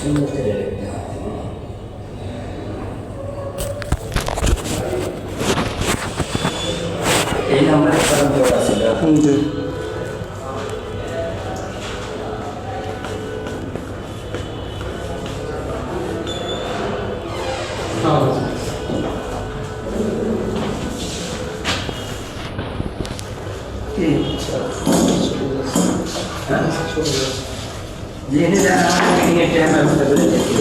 এই নাম্বারে ফোন দেওয়া ছিল। জি। জেনে যান আমাদের মিটিংয়ের টাইম ব্যবস্থা করে দিয়েছি।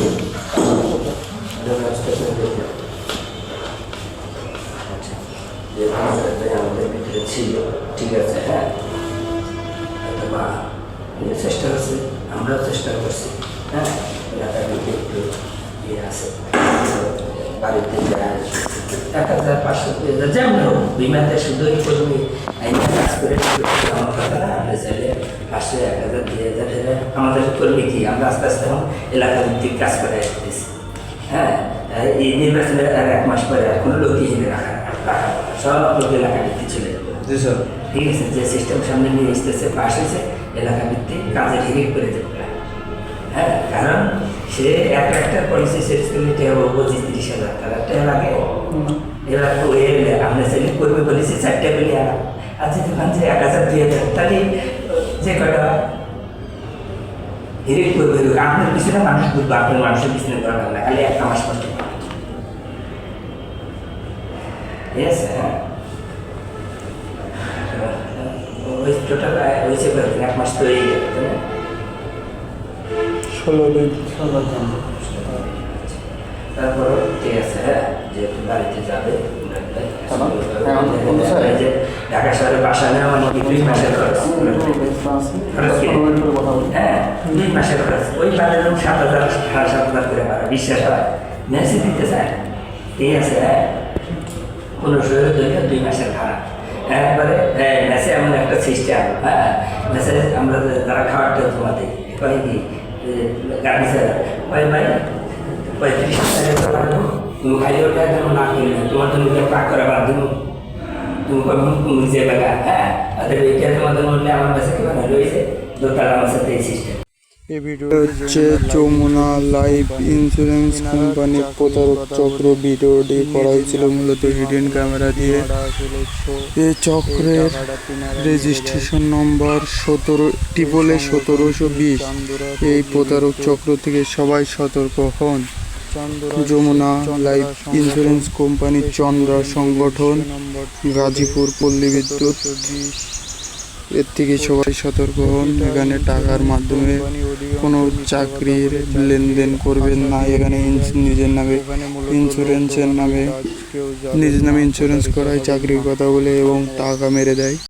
আমাদের ভিতরে ছিল, ঠিক আছে, হ্যাঁ, বা চেষ্টা করছি, আমরাও চেষ্টা করছি, হ্যাঁ, এলাকার দিকে একটু ইয়ে আছে, বাড়িতে যায় 1,500 যেমন হোক বিমাতে শুধুই কর্মী আইনে কাজ করে আমার কথা না, আমরা চাইলে 500, 1,000, 2,000 আমাদের কর্মী কি আমরা আস্তে আস্তে এলাকা ভিত্তিক কাজ করে আসতেছি। হ্যাঁ, এই নির্বাচনের আর 1 মাস পরে আর কোনো লোকই এনে রাখা সব লোক এলাকা ভিত্তিক চলে যাবে। ঠিক আছে, যে সিস্টেম সামনে নিয়ে আসতেছে পাশ হয়েছে এলাকা ভিত্তিক কাজে হিরিট করে দেবে। হ্যাঁ, কারণ সে একটা পলিসি শেষ করলে 25-30,000 টাকা লাগে। এবার আমরা সেলিং করবে বলেছি 4টা বলি আর যদি ভাবছে 1,000, 2,000 তাহলে যে কটা হিরিট করবে আপনার পিছনে মানুষ বুঝবে, আপনার মানুষের পিছনে করা না, খালি 1 মাস কষ্ট করবে। ঠিক আছে, হ্যাঁ, ওই টোটাল হয়েছে 1 মাস তো এই গেল, 16 দিন। তারপর ঠিক আছে, হ্যাঁ, যেহেতু বাড়িতে যাবে ঢাকা শহরে বাসা নেওয়া মানে 2 মাসের খরচ। হ্যাঁ, 2 মাসের খরচ, ওই বাজার 7,000, 7,500 করে বিশ্বাস হয় মেসে দিতে চায়। ঠিক আছে, হ্যাঁ, 1500 ধরে 2 মাসের ভাড়া। একবারে মেসে এমন একটা সিস্টেম, হ্যাঁ, মেসে আমরা যারা খাওয়ারটা জমা দিই কয় কি গাড়ি ছাড়া কয় ভাই 35,000 টাকা পাঠাবো, তুমি খালি ওটা যেন না করি না, তোমার জন্য পাক করা বাদ দেবো, তুমি কখন তুমি যে বেলা, হ্যাঁ, তাদের এইটা তোমাদের মধ্যে আমার কাছে কি মানে রয়েছে দোতলা আমার সাথে এই সিস্টেম। এই ভিডিও হচ্ছে যমুনা লাইফ ইন্স্যুরেন্স কোম্পানির প্রতারক চক্র। ভিডিওটি করা হয়েছিল মূলত হিডেন ক্যামেরা দিয়ে। এই চক্রের রেজিস্ট্রেশন নম্বর 1720। এই প্রতারক চক্র থেকে সবাই সতর্ক হন। Jamuna life insurance company, Chandra সংগঠন, গাজীপুর পল্লী বিদ্যুৎ, এর থেকে সবাই সতর্ক হন। এখানে টাকার মাধ্যমে কোনো চাকরির লেনদেন করবেন না। এখানে নিজের নামে ইন্স্যুরেন্স করায় চাকরির কথা বলে এবং টাকা মেরে দেয়।